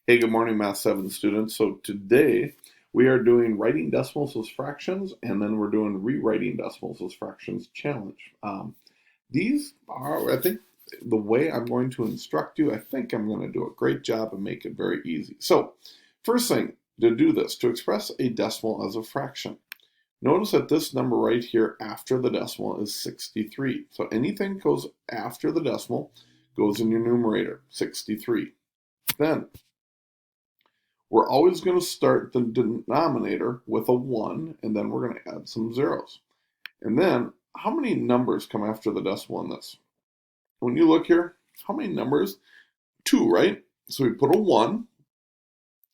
Hey, good morning, Math 7 students. So today we are doing writing decimals as fractions, and then we're doing rewriting decimals as fractions challenge. These are, I think, the way I'm going to instruct you. I think I'm going to do a great job and make it very easy. So first thing to do this, to express a decimal as a fraction, notice that this number right here after the decimal is 63. So anything goes after the decimal goes in your numerator, 63. Then we're always going to start the denominator with a 1, and then we're going to add some zeros. And then, how many numbers come after the decimal in this? When you look here, how many numbers? 2, right? So we put a 1,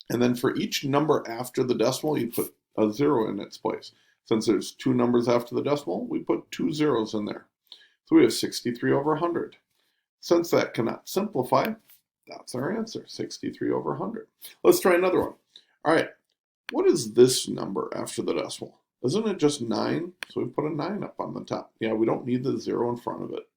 and then for each number after the decimal, you put a 0 in its place. Since there's 2 numbers after the decimal, we put 2 zeros in there. So we have 63 over 100. Since that cannot simplify, that's our answer, 63 over 100. Let's try another one. All right, what is this number after the decimal? Isn't it just 9? So we put a 9 up on the top. Yeah, we don't need the 0 in front of it.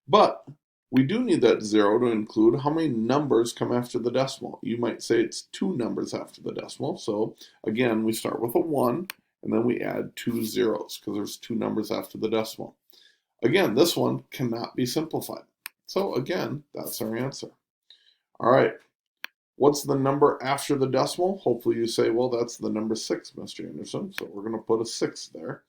But we do need that 0 to include how many numbers come after the decimal. You might say it's 2 numbers after the decimal. So again, we start with a 1, and then we add 2 zeros because there's 2 numbers after the decimal. Again, this one cannot be simplified. So again, that's our answer. All right, what's the number after the decimal? Hopefully you say, well, that's the number 6, Mr. Anderson. So we're going to put a 6 there.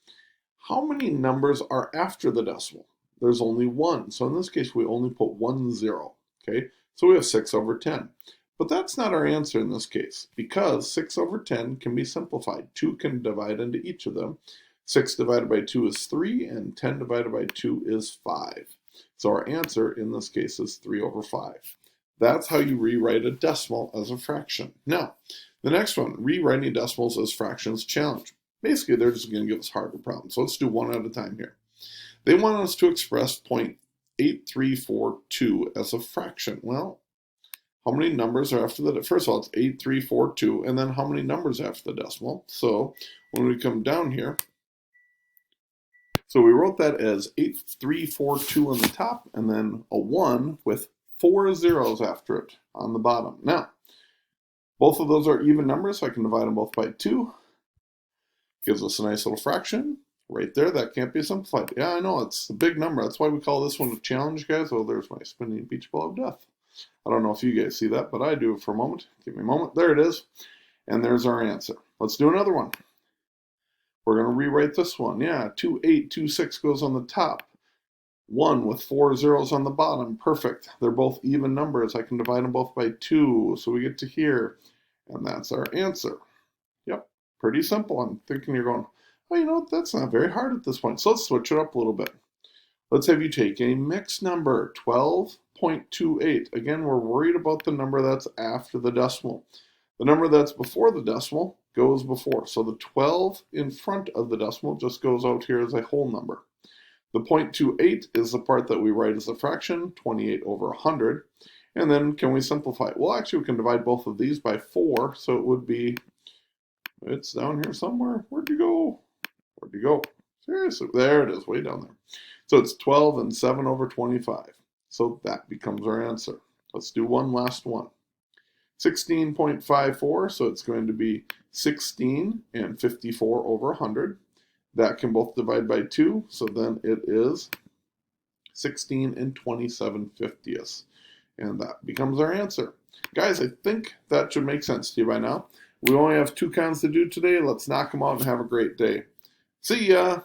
How many numbers are after the decimal? There's only 1. So in this case, we only put 1 0. Okay, so we have 6 over 10. But that's not our answer in this case, because 6 over 10 can be simplified. 2 can divide into each of them. 6 divided by 2 is 3, and 10 divided by 2 is 5. So our answer in this case is 3 over 5. That's how you rewrite a decimal as a fraction. Now, the next one, rewriting decimals as fractions challenge. Basically, they're just going to give us harder problems. So let's do one at a time here. They want us to express 0.8342 as a fraction. Well, how many numbers are after the, first of all, it's 8342, and then how many numbers after the decimal? So when we come down here, so we wrote that as 8342 on the top, and then a 1 with 4 zeros after it on the bottom. Now, both of those are even numbers, so I can divide them both by 2. Gives us a nice little fraction. Right there, that can't be simplified. Yeah, I know, it's a big number. That's why we call this one a challenge, guys. Oh, there's my spinning beach ball of death. I don't know if you guys see that, but I do for a moment. Give me a moment. There it is. And there's our answer. Let's do another one. We're going to rewrite this one. Yeah, 2826 goes on the top. 1 with 4 zeros on the bottom. Perfect. They're both even numbers. I can divide them both by 2. So we get to here. And that's our answer. Yep, pretty simple. I'm thinking you're going, well, you know, that's not very hard at this point. So let's switch it up a little bit. Let's have you take a mixed number, 12.28. Again, we're worried about the number that's after the decimal. The number that's before the decimal goes before. So the 12 in front of the decimal just goes out here as a whole number. The 0.28 is the part that we write as a fraction, 28 over 100. And then can we simplify it? Well, actually, we can divide both of these by 4. So it would be, it's down here somewhere. Where'd you go? Where'd you go? Seriously, there it is, way down there. So it's 12 and 7 over 25. So that becomes our answer. Let's do one last one. 16.54, so it's going to be 16 and 54 over 100. That can both divide by 2, so then it is 16 and 27 fiftieths. And that becomes our answer. Guys, I think that should make sense to you by now. We only have 2 cons to do today. Let's knock them out and have a great day. See ya!